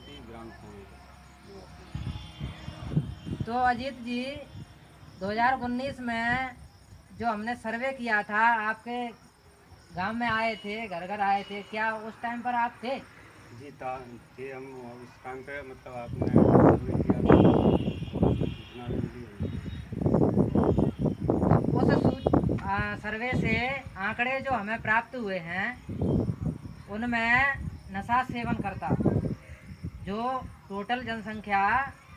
पंचायती ग्राम समिति। तो अजीत जी 2019 में जो हमने सर्वे किया था, आपके गांव में आए थे, घर घर आए थे, क्या उस टाइम पर आप थे? जी थे हम उस टाइम पे, मतलब आपने सर्वे किया था और सूचना भी मिली उस सर्वे से आंकड़े जो हमें प्राप्त हुए हैं उनमें नशा सेवन करता जो टोटल जनसंख्या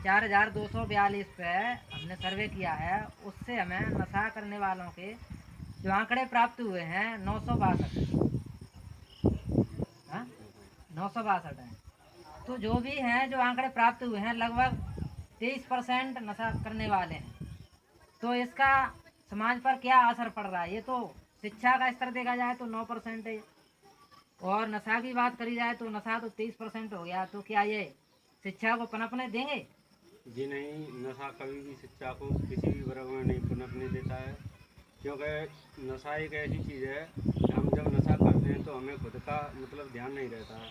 4242 पे हमने सर्वे किया है, उससे हमें नशा करने वालों के जो आंकड़े प्राप्त हुए हैं 962। हाँ, 962 हैं। तो जो भी हैं, जो आंकड़े प्राप्त हुए हैं, लगभग 23% नशा करने वाले हैं। तो इसका समाज पर क्या असर पड़ रहा है? ये तो शिक्षा का स्तर देखा जाए तो 9% है, और नशा की बात करी जाए तो नशा तो 23% हो गया। तो क्या ये शिक्षा को पनपने देंगे? जी नहीं, नशा कभी भी शिक्षा को किसी भी वर्ग में नहीं पनपने देता है, क्योंकि नशा एक ऐसी चीज़ है कि हम जब नशा करते हैं तो हमें खुद का मतलब ध्यान नहीं रहता है,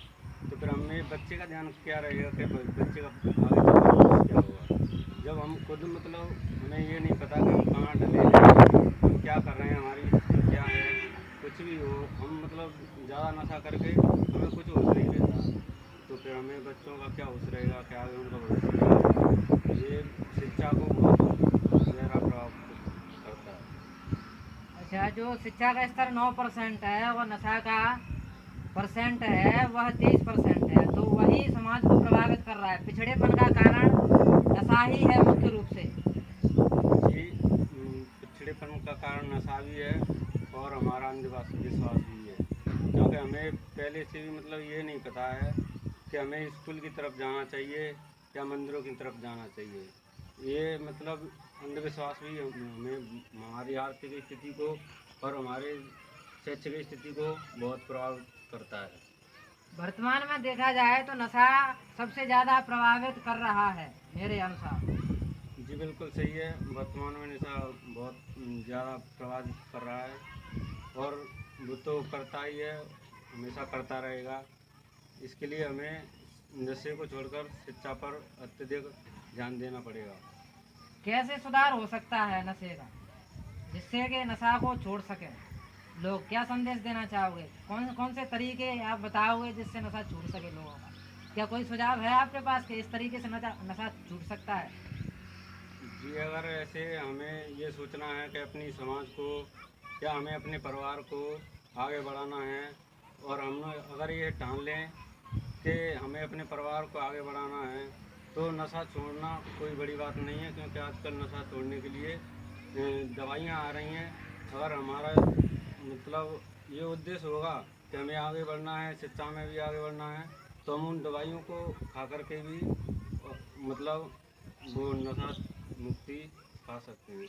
तो फिर हमें बच्चे का ध्यान क्या रहेगा कि बच्चे का आगे चलकर भविष्य क्या होगा। जब हम खुद मतलब हमें ये नहीं पता कि हम कहाँ डले हैं, हम क्या कर रहे हैं, हमारी स्थिति क्या है, कुछ भी हो, हम मतलब ज़्यादा नशा करके हमें कुछ होश नहीं रहता, तो फिर हमें बच्चों का क्या होश रहेगा, क्या आगे उनका भविष्य क्या होगा। ये शिक्षा को बहुत गहरा प्रभाव करता है। अच्छा, जो शिक्षा का स्तर 9% है और नशा का परसेंट है वह 23% है, तो वही समाज को प्रभावित कर रहा है। पिछड़ेपन का कारण नशा ही है मुख्य रूप से। जी, पिछड़ेपन का कारण नशा भी है और हमारा अंधविश्वास विश्वास भी है, क्योंकि हमें पहले से भी मतलब ये नहीं पता है कि हमें स्कूल की तरफ जाना चाहिए या मंदिरों की तरफ जाना चाहिए। ये मतलब अंधविश्वास भी हमें हमारी आर्थिक स्थिति को और हमारे शैक्षिक स्थिति को बहुत प्रभावित करता है। वर्तमान में देखा जाए तो नशा सबसे ज़्यादा प्रभावित कर रहा है मेरे अनुसार। जी बिल्कुल सही है, वर्तमान में नशा बहुत ज़्यादा प्रभावित कर रहा है और वो तो करता ही है, हमेशा करता रहेगा। इसके लिए हमें नशे को छोड़कर शिक्षा पर अत्यधिक ध्यान देना पड़ेगा। कैसे सुधार हो सकता है नशे का, जिससे कि नशा को छोड़ सकें लोग? क्या संदेश देना चाहोगे? कौन कौन से तरीके आप बताओगे जिससे नशा छूट सके लोगों का? क्या कोई सुझाव है आपके पास कि इस तरीके से नशा नशा छूट सकता है? जी, अगर ऐसे हमें ये सोचना है कि अपनी समाज को या हमें अपने परिवार को आगे बढ़ाना है, और हम अगर ये ठान लें कि हमें अपने परिवार को आगे बढ़ाना है, तो नशा छोड़ना कोई बड़ी बात नहीं है, क्योंकि आजकल नशा छोड़ने के लिए दवाइयाँ आ रही हैं। अगर हमारा मतलब ये उद्देश्य होगा कि हमें आगे बढ़ना है, शिक्षा में भी आगे बढ़ना है, तो हम उन दवाइयों को खा कर के भी मतलब वो नशा मुक्ति पा सकते हैं।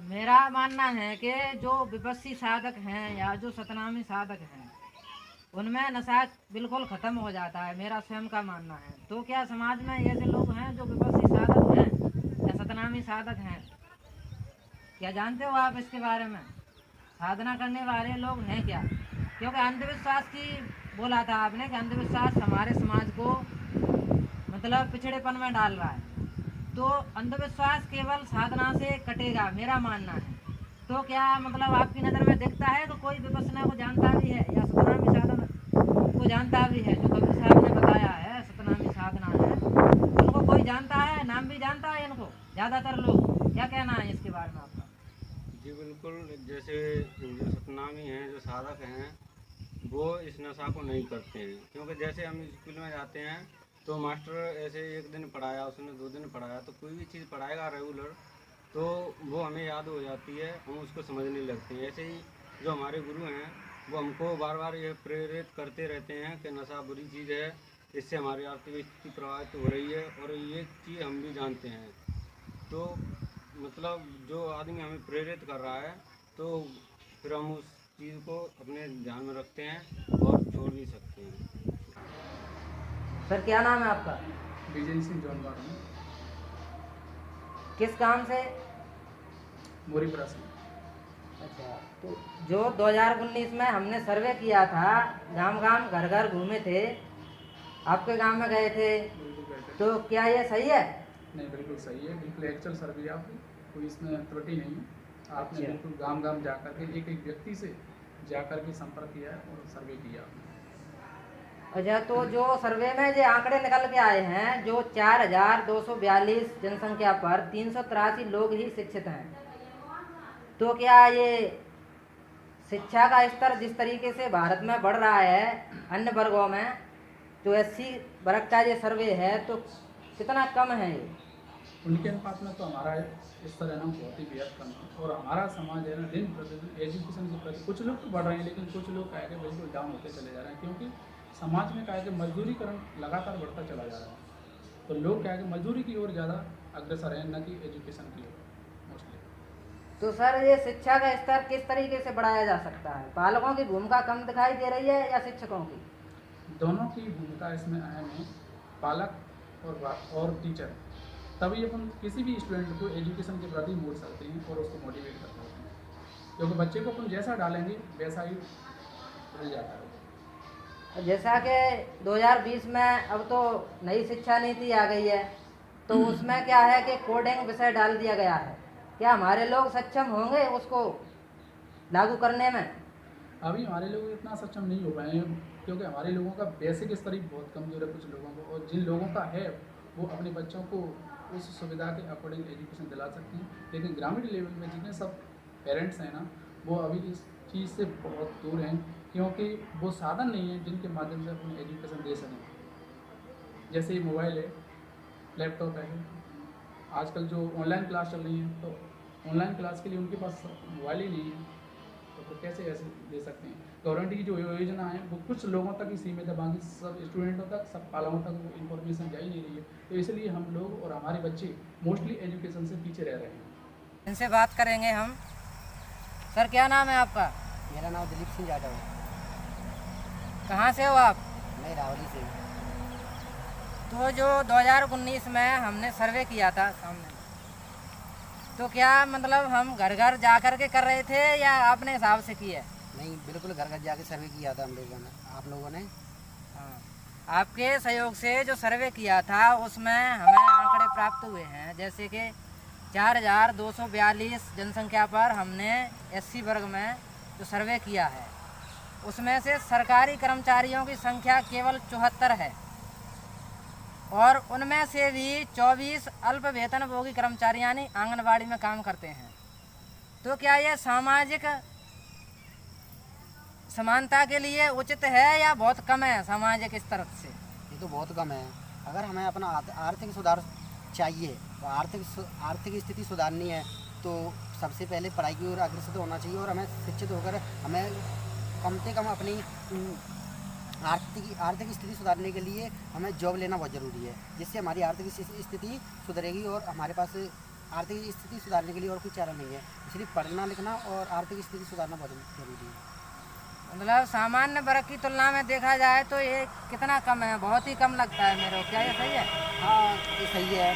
मेरा मानना है कि जो विपस्सी साधक हैं या जो सतनामी साधक हैं उनमें नशा बिल्कुल ख़त्म हो जाता है, मेरा स्वयं का मानना है। तो क्या समाज में ऐसे लोग हैं जो विपस्सी साधक हैं या सतनामी साधक हैं? क्या जानते हो आप इसके बारे में? साधना करने वाले लोग हैं क्या? क्योंकि अंधविश्वास की बोला था आपने कि अंधविश्वास हमारे समाज को मतलब पिछड़ेपन में डाल रहा है। तो अंधविश्वास केवल साधना से कटेगा, मेरा मानना है। तो क्या मतलब आपकी नज़र में दिखता है कि कोई विपස්සना को जानता भी है या सतनामी साधना को जानता भी है? जो कबीर साहब ने बताया है सतनामी साधना है, उनको कोई जानता है? नाम भी जानता है इनको ज़्यादातर लोग? क्या कहना है इसके बारे में आपका? जी बिल्कुल, जैसे जो सतनामी हैं, जो साधक हैं, वो इस नशा को नहीं करते हैं, क्योंकि जैसे हम स्कूल में जाते हैं तो मास्टर ऐसे एक दिन पढ़ाया, उसने 2 दिन पढ़ाया, तो कोई भी चीज़ पढ़ाएगा रेगुलर तो वो हमें याद हो जाती है, हम उसको समझने लगते हैं। ऐसे ही जो हमारे गुरु हैं वो हमको बार बार ये प्रेरित करते रहते हैं कि नशा बुरी चीज़ है, इससे हमारी आर्थिक स्थिति प्रभावित हो रही है, और ये चीज़ हम भी जानते हैं। तो मतलब जो आदमी हमें प्रेरित कर रहा है, तो फिर हम उस चीज़ को अपने ध्यान में रखते हैं और छोड़ भी सकते हैं। सर क्या नाम है आपका? विजय सिंह जौनवार हूँ, किस काम से? मोरीपुरा से। अच्छा, तो जो 2019 में हमने सर्वे किया था, गांव गांव घर घर घूमे थे, आपके गांव में गए थे, बिल्कुल गए थे। तो क्या ये सही है? नहीं, बिल्कुल सही है, बिल्कुल एक्चुअल सर्वे आपकी, कोई इसमें त्रुटि नहीं है। आपने अच्छा। बिल्कुल गांव गांव जा कर के एक एक व्यक्ति से जा कर के संपर्क किया है और सर्वे किया आपने। अच्छा, तो जो सर्वे में जो आंकड़े निकल के आए हैं, जो 4242 जनसंख्या पर 383 लोग ही शिक्षित हैं, तो क्या ये शिक्षा का स्तर जिस तरीके से भारत में बढ़ रहा है अन्य वर्गों में, तो एससी वर्ग का ये सर्वे है तो कितना कम है ये? उनके अनुपात में तो हमारा स्तर है ना बहुत ही बेहद कम है। और हमारा समाज है ना दिन प्रतिदिन एजुकेशन के प्रति, कुछ लोग तो बढ़ रहे हैं लेकिन कुछ लोग कह के बिल्कुल डाउन होते चले जा रहे हैं, क्योंकि समाज में कह के मजदूरीकरण लगातार बढ़ता चला जा रहा है। तो लोग कह के मजदूरी की ओर ज़्यादा अग्रसर हैं, न कि एजुकेशन की ओर मोस्टली। तो सर, ये शिक्षा का स्तर किस तरीके से बढ़ाया जा सकता है? पालकों की भूमिका कम दिखाई दे रही है या शिक्षकों की? दोनों की भूमिका इसमें अहम है, पालक और टीचर। तभी अपन किसी भी स्टूडेंट को एजुकेशन के प्रति मोड़ सकते हैं और उसको मोटिवेट कर सकते हैं, क्योंकि बच्चे को अपन जैसा डालेंगे वैसा ही मिल जाता है। जैसा कि 2020 में अब तो नई शिक्षा नीति आ गई है, तो उसमें क्या है कि कोडिंग विषय डाल दिया गया है। क्या हमारे लोग सक्षम होंगे उसको लागू करने में? अभी हमारे लोग इतना सक्षम नहीं हो पाए हैं, क्योंकि हमारे लोगों का बेसिक स्तर ही बहुत कमज़ोर है कुछ लोगों को, और जिन लोगों का है वो अपने बच्चों को उस सुविधा के अकॉर्डिंग एजुकेशन दिला सकते हैं। लेकिन ग्रामीण लेवल में जितने सब पेरेंट्स हैं ना, वो अभी इस चीज़ से बहुत दूर हैं, क्योंकि वो साधन नहीं है जिनके माध्यम से अपनी एजुकेशन दे सकें। जैसे मोबाइल है, लैपटॉप है, आजकल जो ऑनलाइन क्लास चल रही है, तो ऑनलाइन क्लास के लिए उनके पास मोबाइल ही नहीं है, तो कैसे ऐसे दे सकते हैं। गवर्नमेंट की जो योजना है वो कुछ लोगों तक ही सीमित है, बाकी सब स्टूडेंटों तक, सब पालकों तक वो इन्फॉर्मेशन जा ही नहीं रही है। तो इसलिए हम लोग और हमारे बच्चे मोस्टली एजुकेशन से पीछे रह रहे हैं। इनसे बात करेंगे हम। सर, क्या नाम है आपका? मेरा नाम दिलीप सिंह यादव है। कहाँ से हो आप? मैं रावली से। तो जो 2019 में हमने सर्वे किया था सामने, तो क्या मतलब हम घर घर जा कर के कर रहे थे या आपने हिसाब से किया? नहीं, बिल्कुल घर घर जाके सर्वे किया था हम लोगों ने, आप लोगों ने। हाँ, आपके सहयोग से जो सर्वे किया था उसमें हमें आंकड़े प्राप्त हुए हैं, जैसे कि 4242 जनसंख्या पर हमने एससी वर्ग में जो सर्वे किया है, उसमें से सरकारी कर्मचारियों की संख्या केवल 74 है, और उनमें से भी 24 अल्प वेतनभोगी कर्मचारी यानी आंगनबाड़ी में काम करते हैं। तो क्या यह सामाजिक समानता के लिए उचित है या बहुत कम है सामाजिक स्तर से? ये तो बहुत कम है। अगर हमें अपना आर्थिक सुधार चाहिए, तो आर्थिक स्थिति सुधारनी है, तो सबसे पहले पढ़ाई की ओर अग्रसर होना चाहिए, और हमें शिक्षित होकर हमें कम से कम अपनी आर्थिक स्थिति सुधारने के लिए हमें जॉब लेना बहुत ज़रूरी है, जिससे हमारी आर्थिक स्थिति सुधरेगी, और हमारे पास आर्थिक स्थिति सुधारने के लिए और कोई चारा नहीं है। इसलिए पढ़ना लिखना और आर्थिक स्थिति सुधारना बहुत ज़रूरी है। मतलब सामान्य वर्ग की तुलना में देखा जाए तो ये कितना कम है? बहुत ही कम लगता है मेरे को। क्या ये सही है? हाँ, ये सही है,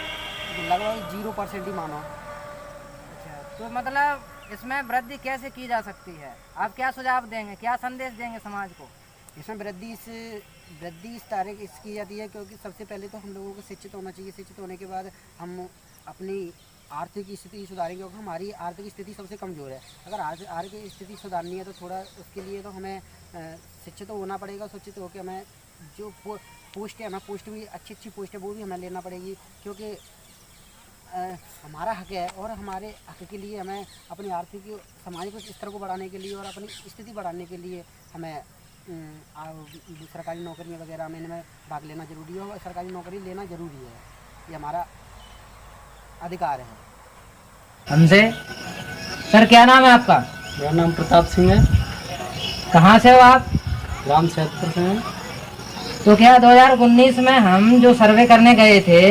लगभग 0% ही मानो। अच्छा, तो मतलब इसमें वृद्धि कैसे की जा सकती है? आप क्या सुझाव देंगे, क्या संदेश देंगे समाज को? इसमें वृद्धि इस तारीख इस की जाती है, क्योंकि सबसे पहले तो हम लोगों को शिक्षित होना चाहिए। शिक्षित होने के बाद हम अपनी आर्थिक स्थिति सुधारेंगे, क्योंकि हमारी आर्थिक स्थिति सबसे कमज़ोर है। अगर आर्थिक स्थिति सुधारनी है तो थोड़ा उसके लिए तो हमें शिक्षित होना पड़ेगा। शिक्षित होकर हमें जो पोस्ट है, हमें पोस्ट भी अच्छी पोस्ट है वो भी हमें लेना पड़ेगी, क्योंकि हमारा हक है, और हमारे हक के लिए हमें अपनी आर्थिक सामाजिक स्तर को बढ़ाने के लिए और अपनी स्थिति बढ़ाने के लिए हमें सरकारी नौकरियां वगैरह में इनमें भाग लेना ज़रूरी है, और सरकारी नौकरी लेना ज़रूरी है। ये हमारा अधिकार है। हमसे। सर, क्या नाम है आपका? मेरा नाम प्रताप सिंह है। कहाँ से हो आप? ग्राम सैदपुर से हैं। तो क्या 2019 में हम जो सर्वे करने गए थे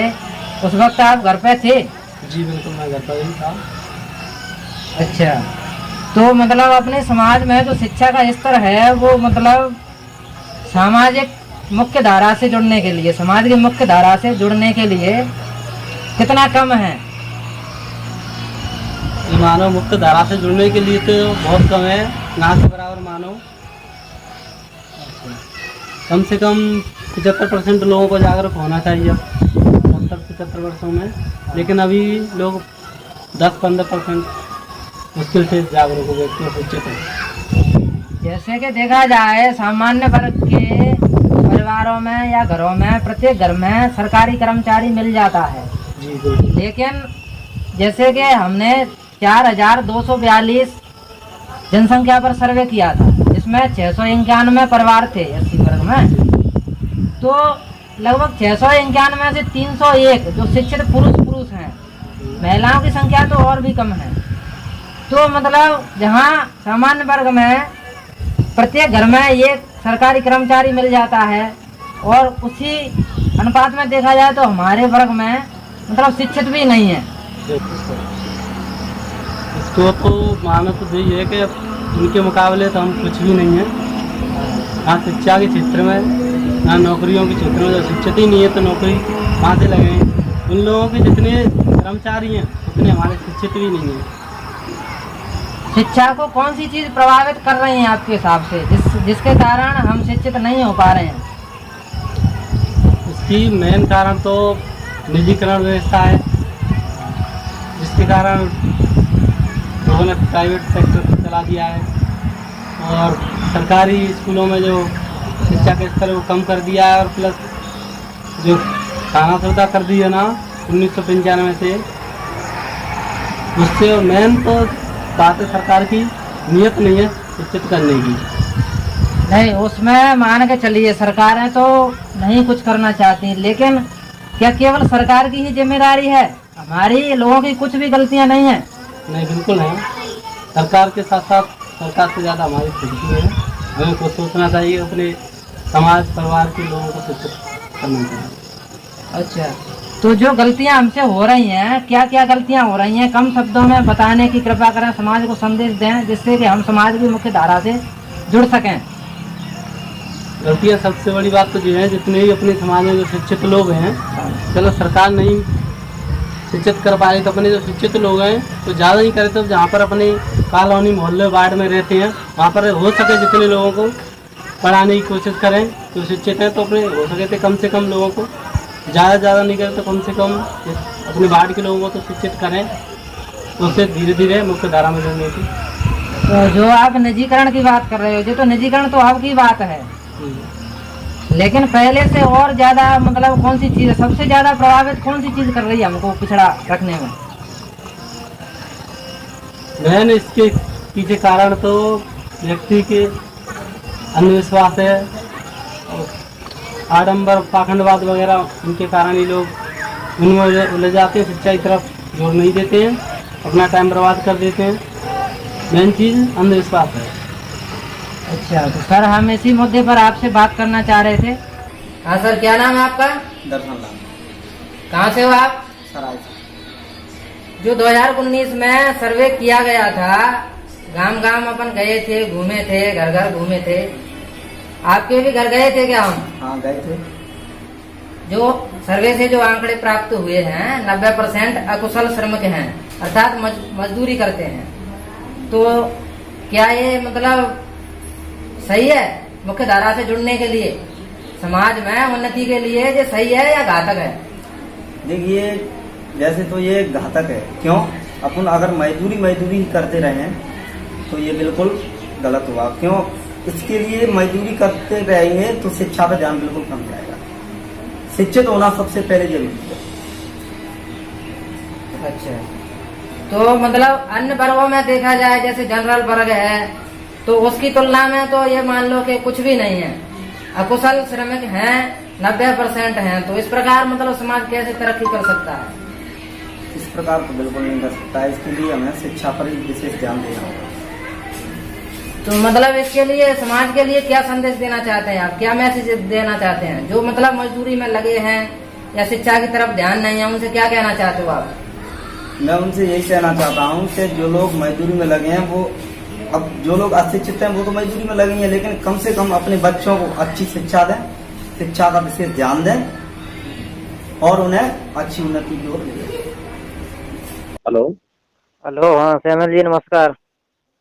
उस वक्त आप घर पे थे? जी बिल्कुल, मैं घर पर ही था। अच्छा, तो मतलब अपने समाज में जो शिक्षा का स्तर है वो मतलब सामाजिक मुख्य धारा से जुड़ने के लिए, समाज की मुख्य धारा से जुड़ने के लिए कितना कम है? मानव मुख्य धारा से जुड़ने के लिए तो बहुत कम है, ना के बराबर मानो। कम से कम 75% लोगों को जागरूक होना चाहिए 70-75 वर्षों में, लेकिन अभी लोग 10-15% मुश्किल से जागरूक व्यक्ति और शिक्षित हैं। जैसे कि देखा जाए सामान्य वर्ग के परिवारों में या घरों में प्रत्येक घर में सरकारी कर्मचारी मिल जाता है जी बिल्कुल। लेकिन जैसे कि हमने 4242 जनसंख्या पर सर्वे किया था, इसमें 691 परिवार थे एससी वर्ग में, तो लगभग 691 से 301 जो शिक्षित पुरुष हैं, महिलाओं की संख्या तो और भी कम है। तो मतलब जहाँ सामान्य वर्ग में प्रत्येक घर में एक सरकारी कर्मचारी मिल जाता है और उसी अनुपात में देखा जाए तो हमारे वर्ग में मतलब शिक्षित भी नहीं है। इसको तो मानो तो यही है कि उनके मुकाबले तो हम कुछ भी नहीं हैं। हाँ, शिक्षा के क्षेत्र में ना नौकरियों के क्षेत्र में, जब शिक्षित ही नहीं है तो नौकरी कहाँ से लगेंगे। उन लोगों के जितने कर्मचारी हैं उतने हमारे शिक्षित भी नहीं हैं। शिक्षा को कौन सी चीज़ प्रभावित कर रही है आपके हिसाब से जिसके कारण हम शिक्षित नहीं हो पा रहे हैं? इसकी मेन कारण तो निजीकरण व्यवस्था है, जिसके कारण लोगों ने प्राइवेट सेक्टर को चला दिया है और सरकारी स्कूलों में जो शिक्षा के स्तर को कम कर दिया है और प्लस जो खाना सुविधा कर दी है ना 1995 से, उससे मेन तो बात है सरकार की नीयत नहीं है शिक्षित करने की। नहीं, उसमें मान के चलिए सरकारें तो नहीं कुछ करना चाहती, लेकिन क्या केवल सरकार की ही जिम्मेदारी है? हमारी लोगों की कुछ भी गलतियां नहीं है? नहीं, बिल्कुल है। सरकार के साथ साथ सरकार से ज़्यादा हमारी खुद की है। हमें कुछ सोचना चाहिए, अपने समाज परिवार के लोगों को शिक्षित करना चाहिए। अच्छा, तो जो गलतियां हमसे हो रही हैं, क्या क्या गलतियां हो रही हैं, कम शब्दों में बताने की कृपा करें, समाज को संदेश दें जिससे कि हम समाज की मुख्य धारा से जुड़ सकें। गलतियाँ सबसे बड़ी बात तो जो है, जितने भी अपने समाज में जो शिक्षित लोग हैं, चलो सरकार नहीं शिक्षित कर पा रही तो अपने जो शिक्षित लोग हैं तो ज़्यादा नहीं करे, तो जहाँ पर अपने कॉलोनी मोहल्ले वार्ड में रहते हैं वहाँ पर हो सके जितने लोगों को पढ़ाने की कोशिश करें जो शिक्षित हैं, तो अपने हो सके तो कम से कम लोगों को, ज़्यादा नहीं करें तो कम से कम अपने वार्ड के लोगों को तो शिक्षित करें, तो उससे धीरे धीरे मुख्य धारा में जुड़ने की। तो जो आप निजीकरण की बात कर रहे हो, जो तो निजीकरण तो आपकी बात है, लेकिन पहले से और ज़्यादा मतलब कौन सी चीज़ सबसे ज़्यादा प्रभावित कौन सी चीज़ कर रही है हमको पिछड़ा रखने में? मैंने इसके पीछे कारण तो व्यक्ति के अंधविश्वास है और आडंबर पाखंडवाद वगैरह, उनके कारण ही लोग उनमें उलझ जाते हैं, शिक्षा की तरफ जोर नहीं देते हैं, अपना टाइम बर्बाद कर देते हैं। मेन चीज़ अंधविश्वास है। अच्छा, तो सर हम इसी मुद्दे पर आपसे बात करना चाह रहे थे। हाँ सर, क्या नाम है आपका? दर्शन लाल। कहाँ से हो आप? सराय से। जो 2019 में सर्वे किया गया था, गांव गांव अपन गए थे, घूमे थे, घर घर घूमे थे, आपके भी घर गए थे क्या हम? हाँ, गए थे। जो सर्वे से जो आंकड़े प्राप्त हुए हैं 90% अकुशल श्रमिक हैं, अर्थात मजदूरी करते हैं, तो क्या ये मतलब सही है मुख्य धारा से जुड़ने के लिए, समाज में उन्नति के लिए ये सही है या घातक है? देखिए, जैसे तो ये घातक है। क्यों? अपन अगर मजदूरी करते रहे तो ये बिल्कुल गलत हुआ। क्यों? इसके लिए मजदूरी करते रहेंगे तो शिक्षा पर ध्यान बिल्कुल कम जाएगा। शिक्षित होना सबसे पहले जरूरी है। अच्छा, तो मतलब अन्य वर्गों में देखा जाए जैसे जनरल वर्ग है तो उसकी तुलना में तो ये मान लो कि कुछ भी नहीं है, अकुशल श्रमिक हैं 90% हैं, तो इस प्रकार मतलब समाज कैसे तरक्की कर सकता है? इस प्रकार तो बिल्कुल नहीं कर सकता है। इसके लिए हमें शिक्षा पर ही विशेष ध्यान देना होगा। तो मतलब इसके लिए समाज के लिए क्या संदेश देना चाहते हैं आप, क्या मैसेज देना चाहते हैं जो मतलब मजदूरी में लगे हैं या शिक्षा की तरफ ध्यान नहीं है, उनसे क्या कहना चाहते हो आप? मैं उनसे यही कहना चाहता हूँ कि जो लोग मजदूरी में लगे हैं वो, अब जो लोग अशिक्षित हैं वो तो मजदूरी में लगे हैं, लेकिन कम से कम अपने बच्चों को अच्छी शिक्षा दें, शिक्षा का विशेष ध्यान दें और उन्हें अच्छी उन्नति की ओर ले जाएं। हेलो। हेलो, हाँ श्यामल जी नमस्कार।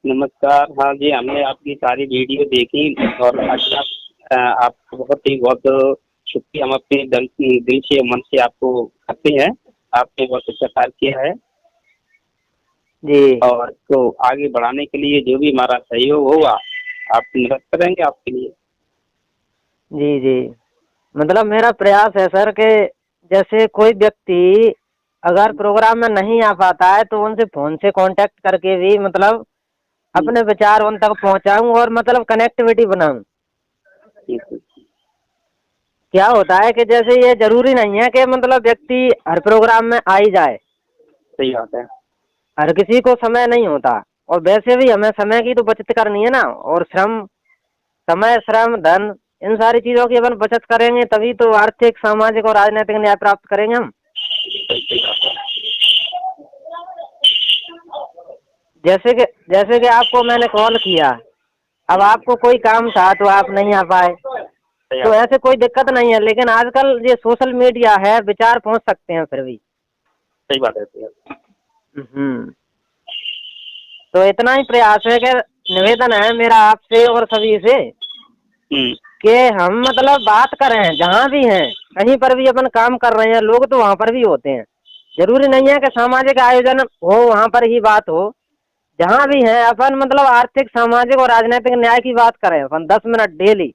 नमस्कार। हाँ जी, हमने आपकी सारी वीडियो देखी और अच्छा, आप बहुत शुक्रिया हम अपने दिल से मन से आपको करते हैं। आपने बहुत अच्छा कार्य किया है जी और तो आगे बढ़ाने के लिए जो भी हमारा सहयोग होगा आप मदद करेंगे आपके लिए। जी जी, मतलब मेरा प्रयास है सर कि जैसे कोई व्यक्ति अगर प्रोग्राम में नहीं आ पाता है तो उनसे फोन से कांटेक्ट करके भी मतलब अपने विचार उन तक पहुंचाऊं और मतलब कनेक्टिविटी बनाऊं। क्या होता है कि जैसे ये जरूरी नहीं है कि मतलब व्यक्ति हर प्रोग्राम में आ ही जाए, सही बात है। हर किसी को समय नहीं होता, और वैसे भी हमें समय की तो बचत करनी है ना, और समय श्रम धन इन सारी चीजों की अपन बचत करेंगे तभी तो आर्थिक सामाजिक और राजनीतिक न्याय प्राप्त करेंगे हम। जैसे कि आपको मैंने कॉल किया, अब आपको कोई काम था तो आप नहीं आ पाए, तो ऐसे कोई दिक्कत नहीं है, लेकिन आजकल ये सोशल मीडिया है, विचार पहुंच सकते हैं फिर भी। सही बात है। तो इतना ही प्रयास है कि निवेदन है मेरा आपसे और सभी से कि हम मतलब बात करें, जहाँ भी हैं कहीं पर भी अपन काम कर रहे हैं, लोग तो वहाँ पर भी होते हैं, जरूरी नहीं है कि सामाजिक आयोजन हो वहाँ पर ही बात हो, जहाँ भी है अपन मतलब आर्थिक सामाजिक और राजनीतिक न्याय की बात करें अपन 10 मिनट डेली।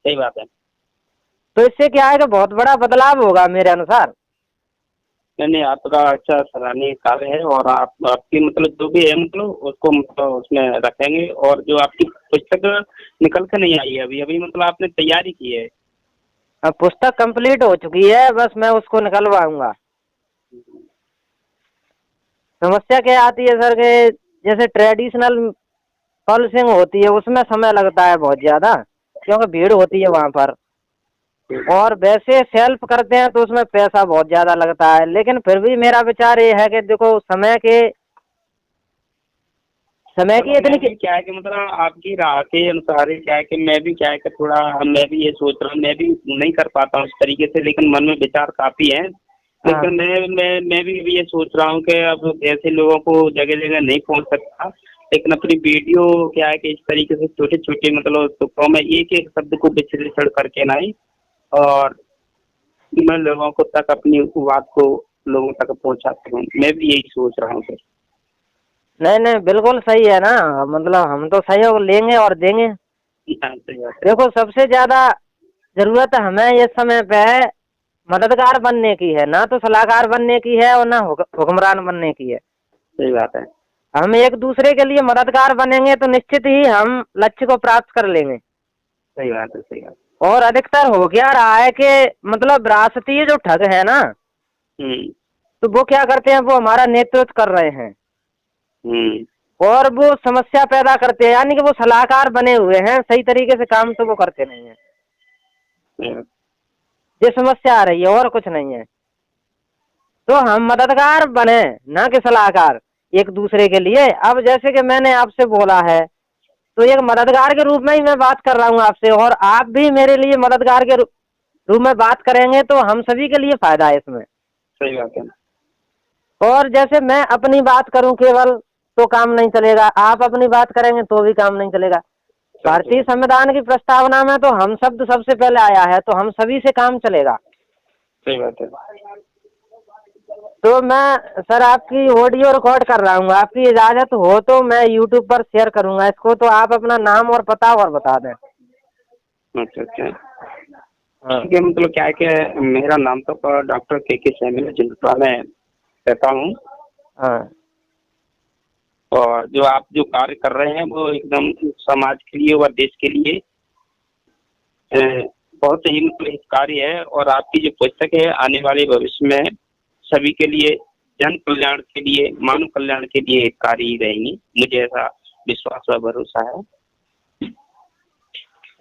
सही बात है। तो इससे क्या है कि बहुत बड़ा बदलाव होगा मेरे अनुसार। नहीं, आपका अच्छा सराहनीय कार्य है और आपकी मतलब जो भी है मतलब उसको मतलब उसमें रखेंगे। और जो आपकी पुस्तक निकल के नहीं आई है अभी अभी मतलब आपने तैयारी की है? अब पुस्तक कंप्लीट हो चुकी है, बस मैं उसको निकलवाऊंगा। समस्या क्या आती है सर के जैसे ट्रेडिशनल पॉलिसिंग होती है उसमें समय लगता है बहुत ज्यादा, क्योंकि भीड़ होती है वहाँ पर, और वैसे सेल्फ करते हैं तो उसमें पैसा बहुत ज्यादा लगता है। लेकिन फिर भी मेरा विचार ये है कि देखो समय की इतनी क्या है कि मतलब आपकी राह के अनुसार ही क्या है कि मैं भी क्या है कि थोड़ा मैं भी ये सोच रहा हूँ, मैं भी नहीं कर पाता हूँ इस तरीके से, लेकिन मन में विचार काफी है। लेकिन मैं भी अभी ये सोच रहा हूँ कि अब ऐसे लोगों को जगह जगह नहीं पहुँच सकता, लेकिन अपनी वीडियो क्या है कि इस तरीके से छोटे छोटे मतलब टुकड़ों में एक एक शब्द को विश्लेषण करके नहीं, और मैं लोगों को तक अपनी बात को लोगों तक पहुँचाता हूँ। मैं भी यही सोच रहा हूँ सर। नहीं नहीं बिल्कुल सही है ना, मतलब हम तो सहयोग लेंगे और देंगे। देखो सबसे ज्यादा जरूरत हमें इस समय पे मददगार बनने की है, ना तो सलाहकार बनने की है और ना हुक्मरान बनने की है। सही बात है। हम एक दूसरे के लिए मददगार बनेंगे तो निश्चित ही हम लक्ष्य को प्राप्त कर लेंगे। सही बात है। सही बात। और अधिकतर हो क्या रहा है कि मतलब विरासती जो ठग है ना, तो वो क्या करते हैं, वो हमारा नेतृत्व कर रहे हैं और वो समस्या पैदा करते हैं, यानी कि वो सलाहकार बने हुए हैं, सही तरीके से काम तो वो करते नहीं है। ये समस्या आ रही है और कुछ नहीं है। तो हम मददगार बने, ना कि सलाहकार एक दूसरे के लिए। अब जैसे कि मैंने आपसे बोला है तो एक मददगार के रूप में ही मैं बात कर रहा हूँ आपसे, और आप भी मेरे लिए मददगार के रूप में बात करेंगे तो हम सभी के लिए फायदा है इसमें। सही बात है। और जैसे मैं अपनी बात करूं केवल तो काम नहीं चलेगा, आप अपनी बात करेंगे तो भी काम नहीं चलेगा। भारतीय संविधान की प्रस्तावना में तो हम शब्द सबसे पहले आया है, तो हम सभी से काम चलेगा। सही बात है। तो मैं सर आपकी ऑडियो रिकॉर्ड कर रहा हूँ, आपकी इजाजत हो तो मैं यूट्यूब पर शेयर करूंगा इसको, तो आप अपना नाम और पता और बता दें। अच्छा अच्छा ठीक है। मतलब क्या है कि मेरा नाम तो डॉक्टर के सैमुअल जिंदरा में रहता हूँ। हाँ। और जो आप जो कार्य कर रहे हैं वो एकदम समाज के लिए और देश के लिए बहुत ही मतलब कार्य है। और आपकी जो पुस्तक है आने वाले भविष्य में सभी के लिए जन कल्याण के लिए मानव कल्याण के लिए कार्य ही रहेंगी, मुझे ऐसा विश्वास और भरोसा है।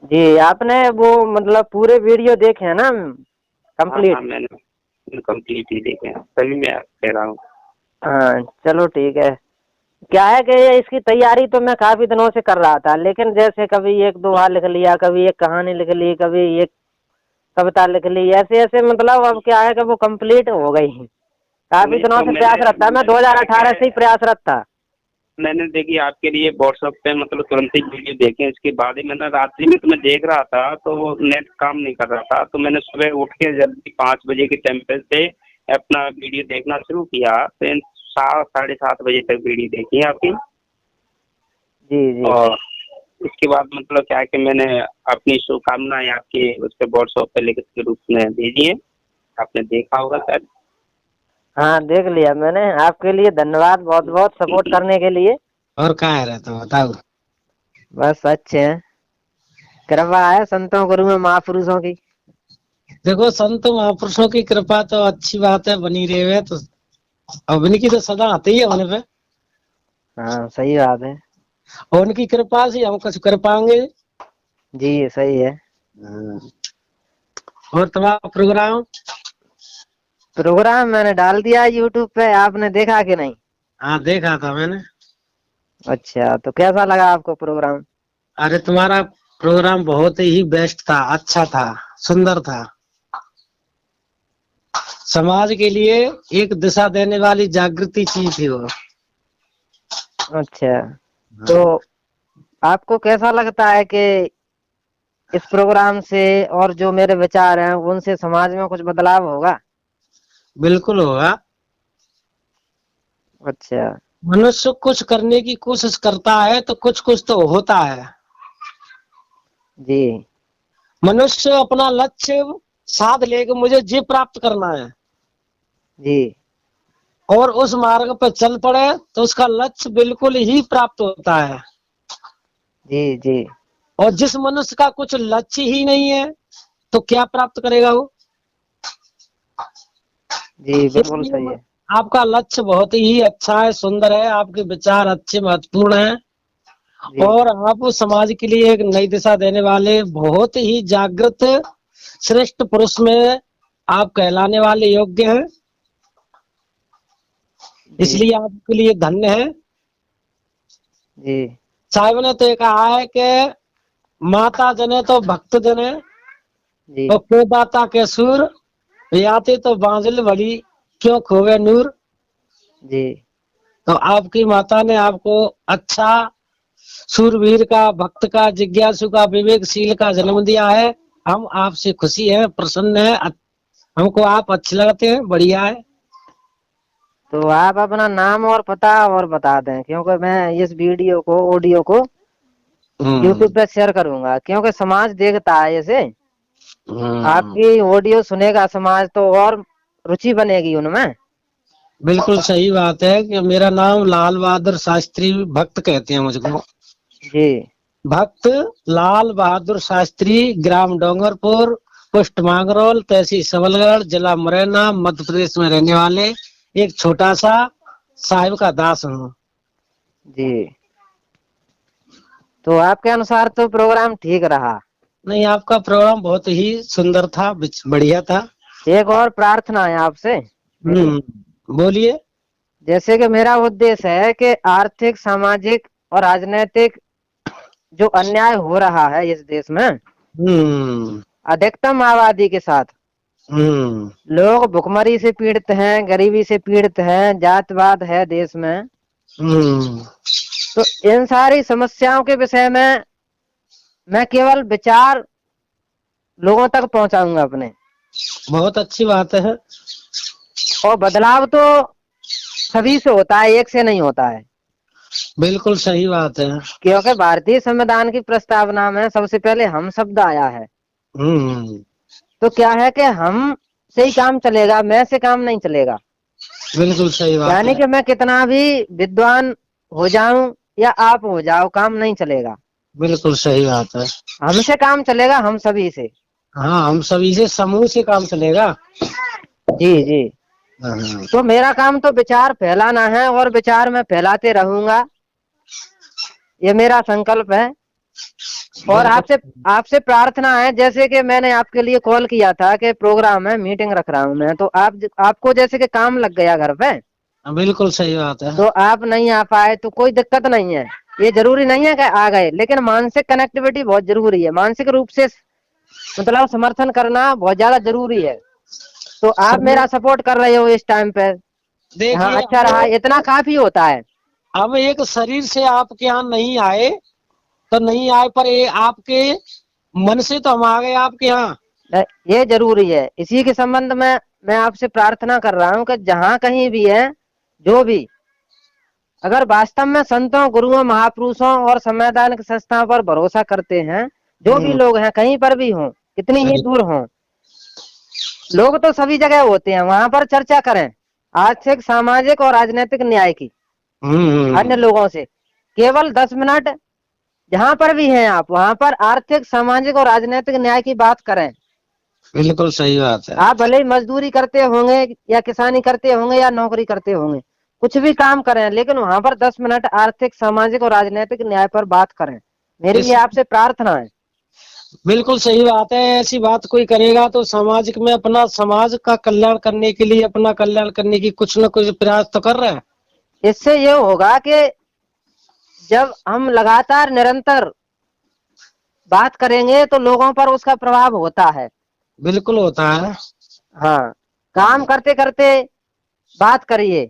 जी आपने वो मतलब पूरे वीडियो देखे हैं ना कंप्लीट? हाँ, मैंने कंप्लीट ही देखे हैं, तभी मैं कह रहा हूँ। हाँ चलो ठीक है। क्या है कि इसकी तैयारी तो मैं काफी दिनों से कर रहा था, लेकिन जैसे कभी एक दोहा लिख लिया, कभी एक कहानी लिख ली, कभी एक कविता लिख ली, ऐसे ऐसे मतलब अब क्या है कि वो कंप्लीट हो गई। काफी दिनों से प्रयासरत था, मैं 2018 से ही प्रयासरत था। मैंने देखी आपके लिए व्हाट्सएप पे मतलब तुरंत ही वीडियो देखे, इसके बाद ही मैंने रात्रि में तुम्हें देख रहा था तो वो नेट काम नहीं कर रहा था, तो मैंने सुबह उठ के जल्दी 5 बजे के टाइम पे से अपना वीडियो देखना शुरू किया, फिर 7 साढ़े 7 बजे तक वीडियो देखी है आपकी। जी जी। और इसके बाद मतलब क्या है कि मैंने अपनी शुभकामनाएं आपके उस पर व्हाट्सएप पे लिखित के रूप में भेजी है, आपने देखा होगा शायद। हाँ देख लिया मैंने, आपके लिए धन्यवाद बहुत बहुत सपोर्ट करने के लिए। और कहाँ है रहते हो बताओ। बस अच्छे हैं, कृपा है संतों गुरु में महापुरुषों की। देखो संत महापुरुषों की कृपा तो अच्छी बात है, बनी रहे तो अब उनकी तो सदा आती ही है होने पे। हाँ सही बात है। और उनकी कृपा से हम कुछ कर पाएंगे। जी सही है। और तुम्हारा प्रोग्राम मैंने डाल दिया यूट्यूब पे, आपने देखा कि नहीं? हाँ देखा था मैंने। अच्छा, तो कैसा लगा आपको प्रोग्राम? अरे तुम्हारा प्रोग्राम बहुत ही बेस्ट था, अच्छा था, सुंदर था। समाज के लिए एक दिशा देने वाली जागृति चीज थी वो। अच्छा, तो आपको कैसा लगता है कि इस प्रोग्राम से और जो मेरे विचार हैं उनसे समाज में कुछ बदलाव होगा? बिल्कुल होगा। अच्छा। मनुष्य कुछ करने की कोशिश करता है तो कुछ कुछ तो होता है जी। मनुष्य अपना लक्ष्य साध लेके मुझे ये प्राप्त करना है जी। और उस मार्ग पर चल पड़े तो उसका लक्ष्य बिल्कुल ही प्राप्त होता है। जी जी। और जिस मनुष्य का कुछ लक्ष्य ही नहीं है तो क्या प्राप्त करेगा वो? जी बिल्कुल सही है। आपका लक्ष्य बहुत ही अच्छा है, सुंदर है, आपके विचार अच्छे महत्वपूर्ण हैं और आप समाज के लिए एक नई दिशा देने वाले बहुत ही जागृत श्रेष्ठ पुरुष में आप कहलाने वाले योग्य हैं, इसलिए आपके लिए धन्य है। जी। साहिब ने तो कहा है कि माता जने तो भक्त जने और को दाता के सुर याते तो बांझल भली क्यों खोवे नूर। जी। तो आपकी माता ने आपको अच्छा सूरवीर का, भक्त का, जिज्ञासु का, विवेकशील का जन्म दिया है। हम आपसे खुशी हैं, प्रसन्न हैं, हमको आप अच्छे लगते हैं, बढ़िया है। तो आप अपना नाम और पता और बता दें, क्योंकि मैं इस वीडियो को, ऑडियो को यूट्यूब पे शेयर करूंगा, क्योंकि समाज देखता है इसे। आपकी ऑडियो सुनेगा समाज तो और रुचि बनेगी उनमें। बिल्कुल सही बात है कि मेरा नाम लाल बहादुर शास्त्री, भक्त कहते हैं मुझको। जी। भक्त लाल बहादुर शास्त्री, ग्राम डोंगरपुर, पोस्ट मांगरोल, तहसील सबलगढ़, जिला मुरैना, मध्य प्रदेश में रहने वाले एक छोटा सा साहिब का दास हूँ। जी। तो आपके अनुसार तो प्रोग्राम ठीक रहा? नहीं, आपका प्रोग्राम बहुत ही सुंदर था, बढ़िया था। एक और प्रार्थना है आपसे। बोलिए। जैसे कि मेरा उद्देश्य है कि आर्थिक, सामाजिक और राजनीतिक जो अन्याय हो रहा है इस देश में, अधिकतम आबादी के साथ लोग भुखमरी से पीड़ित हैं, गरीबी से पीड़ित हैं, जातवाद है देश में। तो इन सारी समस्याओं के विषय में मैं केवल विचार लोगों तक पहुंचाऊंगा अपने। बहुत अच्छी बात है। और बदलाव तो सभी से होता है, एक से नहीं होता है। बिल्कुल सही बात है। क्योंकि भारतीय संविधान की प्रस्तावना में सबसे पहले हम शब्द आया है। तो क्या है कि हम से ही काम चलेगा, मैं से काम नहीं चलेगा। बिल्कुल सही बात है। यानी कि मैं कितना भी विद्वान हो जाऊं या आप हो जाओ, काम नहीं चलेगा। बिल्कुल सही बात है। हमसे काम चलेगा, हम सभी से। हाँ, हम सभी से, समूह से काम चलेगा। जी जी। तो मेरा काम तो विचार फैलाना है और विचार मैं फैलाते रहूंगा, ये मेरा संकल्प है। और आपसे प्रार्थना है, जैसे कि मैंने आपके लिए कॉल किया था कि प्रोग्राम है, मीटिंग रख रहा हूं मैं, तो आपको जैसे कि काम लग गया घर पे। बिल्कुल सही बात है। तो आप नहीं आ पाए तो कोई दिक्कत नहीं है, ये जरूरी नहीं है कि आ गए, लेकिन मानसिक कनेक्टिविटी बहुत जरूरी है। मानसिक रूप से मतलब समर्थन करना बहुत ज्यादा जरूरी है। तो आप मेरा सपोर्ट कर रहे हो इस टाइम पे, हाँ अच्छा रहा, इतना काफी होता है। अब एक शरीर से आपके यहाँ नहीं आए तो नहीं आए, पर ये आपके मन से तो हम आ गए आपके यहाँ। ये जरूरी है। इसी के संबंध में मैं आपसे प्रार्थना कर रहा हूँ कि जहाँ कहीं भी है, जो भी अगर वास्तव में संतों, गुरुओं, महापुरुषों और संवैधानिक संस्थाओं पर भरोसा करते हैं, जो भी लोग हैं कहीं पर भी हों, कितनी ही दूर हों, लोग तो सभी जगह होते हैं, वहां पर चर्चा करें आर्थिक, सामाजिक और राजनीतिक न्याय की अन्य लोगों से। केवल 10 मिनट जहां पर भी हैं आप, वहां पर आर्थिक, सामाजिक और राजनीतिक न्याय की बात करें। बिल्कुल सही बात है। आप भले ही मजदूरी करते होंगे या किसानी करते होंगे या नौकरी करते होंगे, कुछ भी काम करें, लेकिन वहां पर 10 मिनट आर्थिक, सामाजिक और राजनीतिक न्याय पर बात करें। मेरी ये आपसे प्रार्थना है। बिल्कुल सही बात है। ऐसी बात कोई करेगा तो सामाजिक में अपना समाज का कल्याण करने के लिए, अपना कल्याण करने की कुछ न कुछ प्रयास तो कर रहे हैं। इससे ये होगा कि जब हम लगातार निरंतर बात करेंगे तो लोगों पर उसका प्रभाव होता है। बिल्कुल होता है। हाँ, काम करते करते बात करिए,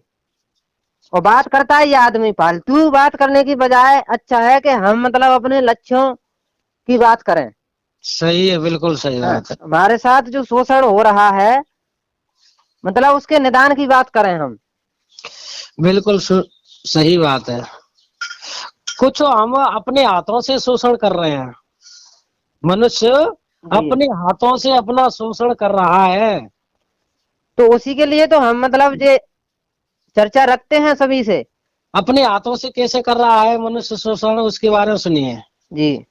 और बात करता है ये आदमी फालतू बात करने की बजाय अच्छा है कि हम मतलब अपने लक्ष्यों की बात करें। सही है, बिल्कुल सही बात है। हमारे साथ जो शोषण हो रहा है, मतलब उसके निदान की बात करें हम। बिल्कुल सही बात है। कुछ हम अपने हाथों से शोषण कर रहे हैं, मनुष्य अपने हाथों से अपना शोषण कर रहा है। तो उसी के लिए तो हम मतलब ये चर्चा रखते हैं सभी से। अपने हाथों से कैसे कर रहा है मनुष्य शोषण, उसके बारे में सुनिए जी।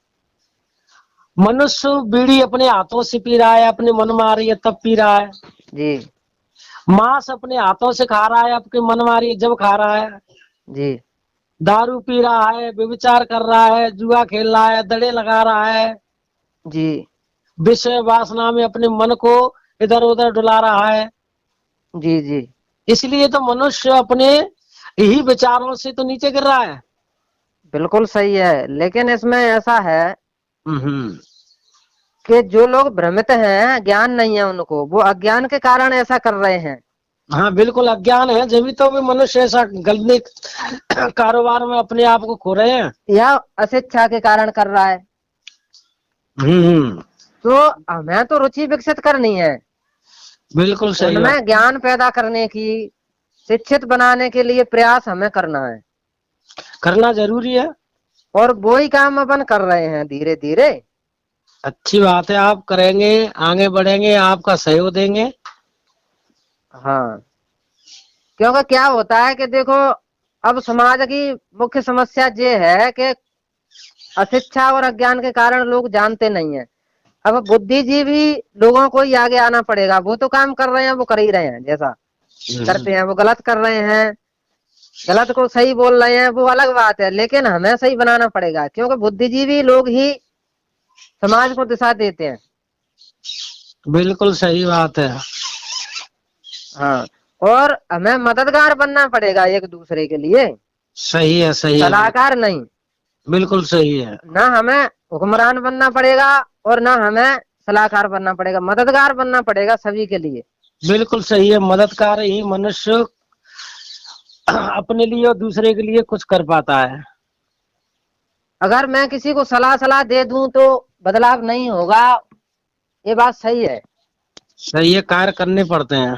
मनुष्य बीड़ी अपने हाथों से पी रहा है, अपने मन मारी है तब पी रहा है जी। मांस अपने हाथों से खा रहा है, आपके मन मारी है जब खा रहा है जी। दारू पी रहा है, व्यभिचार कर रहा है, जुआ खेल रहा है, दड़े लगा रहा है जी। विषय वासना में अपने मन को इधर उधर डुला रहा है। जी। जी। इसलिए तो मनुष्य अपने यही विचारों से तो नीचे गिर रहा है। बिल्कुल सही है, लेकिन इसमें ऐसा है कि जो लोग भ्रमित हैं, ज्ञान नहीं है उनको, वो अज्ञान के कारण ऐसा कर रहे हैं। हाँ बिल्कुल अज्ञान है, जब तो भी मनुष्य ऐसा गलत कारोबार में अपने आप को खो रहे हैं, या अशिक्षा के कारण कर रहा है। तो हमें तो रुचि विकसित करनी है, बिल्कुल सही। उनमें ज्ञान पैदा करने की, शिक्षित बनाने के लिए प्रयास हमें करना है, करना जरूरी है। और वो ही काम अपन कर रहे हैं धीरे धीरे। अच्छी बात है, आप करेंगे, आगे बढ़ेंगे, आपका सहयोग देंगे। हाँ, क्योंकि क्या होता है कि देखो, अब समाज की मुख्य समस्या ये है कि अशिक्षा और अज्ञान के कारण लोग जानते नहीं है। अब बुद्धिजीवी लोगों को ही आगे आना पड़ेगा। वो तो काम कर रहे हैं, वो कर ही रहे हैं, जैसा करते हैं वो गलत कर रहे हैं, गलत को सही बोल रहे हैं, वो अलग बात है, लेकिन हमें सही बनाना पड़ेगा, क्योंकि बुद्धिजीवी लोग ही समाज को दिशा देते हैं। बिल्कुल सही बात है। हाँ, और हमें मददगार बनना पड़ेगा एक दूसरे के लिए। सही है, सही है, सलाहकार नहीं। बिल्कुल सही है। ना हमें हुक्मरान बनना पड़ेगा और ना हमें सलाहकार बनना पड़ेगा, मददगार बनना पड़ेगा सभी के लिए। बिल्कुल सही है, मददगार ही मनुष्य अपने लिए और दूसरे के लिए कुछ कर पाता है। अगर मैं किसी को सलाह दे दूं तो बदलाव नहीं होगा, ये बात सही है। सही है, कार्य करने पड़ते हैं।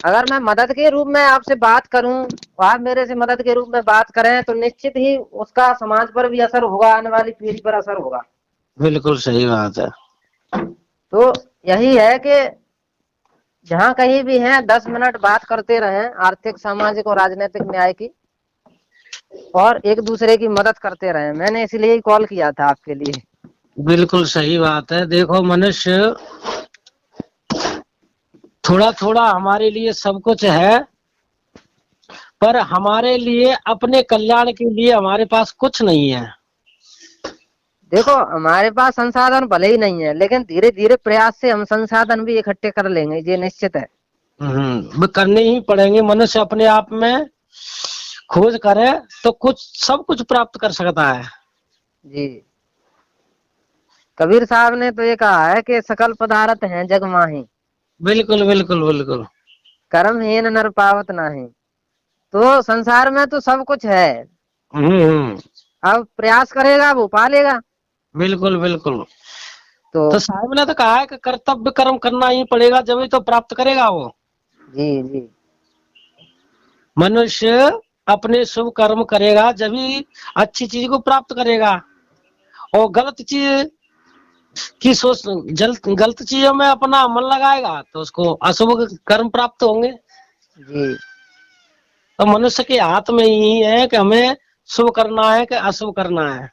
अगर मैं मदद के रूप में आपसे बात करूं, आप मेरे से मदद के रूप में बात करें, तो निश्चित ही उसका समाज पर भी असर होगा, आने वाली पीढ़ी पर असर होगा। बिल्कुल सही बात है। तो यही है कि जहाँ कहीं भी हैं 10 मिनट बात करते रहें आर्थिक, सामाजिक और राजनीतिक न्याय की, और एक दूसरे की मदद करते रहें। मैंने इसलिए ही कॉल किया था आपके लिए। बिल्कुल सही बात है। देखो मनुष्य थोड़ा थोड़ा हमारे लिए सब कुछ है, पर हमारे लिए अपने कल्याण के लिए हमारे पास कुछ नहीं है। देखो, हमारे पास संसाधन भले ही नहीं है, लेकिन धीरे धीरे प्रयास से हम संसाधन भी इकट्ठे कर लेंगे, ये निश्चित है। करने ही पड़ेंगे। मनुष्य अपने आप में खोज करे तो कुछ सब कुछ प्राप्त कर सकता है। जी, कबीर साहब ने तो ये कहा है कि सकल पदार्थ हैं जग माही। बिल्कुल बिल्कुल बिल्कुल। कर्महीन नर पावत नाही। तो संसार में तो सब कुछ है, अब प्रयास करेगा वो पा लेगा। बिल्कुल बिल्कुल। तो तो साहब ने तो कहा है कि कर्तव्य कर्म करना ही पड़ेगा, जब ही तो प्राप्त करेगा वो। जी जी मनुष्य अपने शुभ कर्म करेगा जब ही अच्छी चीज को प्राप्त करेगा, और गलत चीज की सोच गलत चीजों में अपना मन लगाएगा तो उसको अशुभ कर्म प्राप्त होंगे। जी तो मनुष्य के हाथ में ही है कि हमें शुभ करना है कि अशुभ करना है।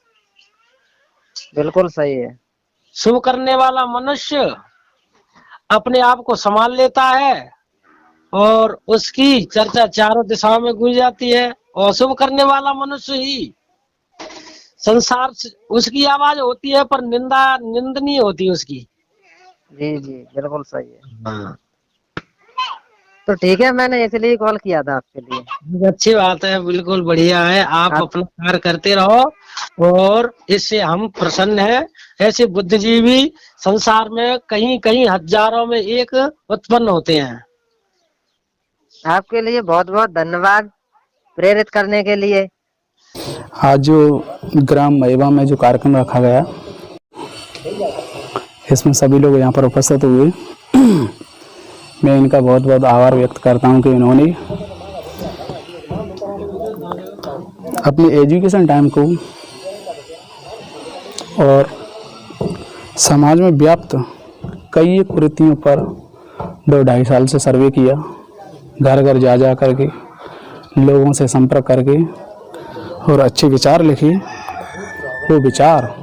बिल्कुल सही है। शुभ करने वाला मनुष्य अपने आप को संभाल लेता है और उसकी चर्चा चारों दिशाओं में गूंज जाती है, और शुभ करने वाला मनुष्य ही संसार से उसकी आवाज होती है पर निंदनीय होती है उसकी। जी जी बिल्कुल सही है। तो ठीक है, मैंने इसलिए कॉल किया था आपके लिए। अच्छी बात है, बिल्कुल बढ़िया है। आप अपना कार्य करते रहो और इससे हम प्रसन्न हैं। ऐसे बुद्धिजीवी संसार में कहीं कहीं हजारों में एक उत्पन्न होते हैं। आपके लिए बहुत बहुत धन्यवाद प्रेरित करने के लिए। आज जो ग्राम महेवा में जो कार्यक्रम रखा गया, इसमें सभी लोग यहाँ पर उपस्थित हुए। मैं इनका बहुत बहुत आभार व्यक्त करता हूँ कि इन्होंने अपने एजुकेशन टाइम को और समाज में व्याप्त कई कुरीतियों पर 2-2.5 साल से सर्वे किया, घर घर जा करके लोगों से संपर्क करके, और अच्छे विचार लिखे। वो विचार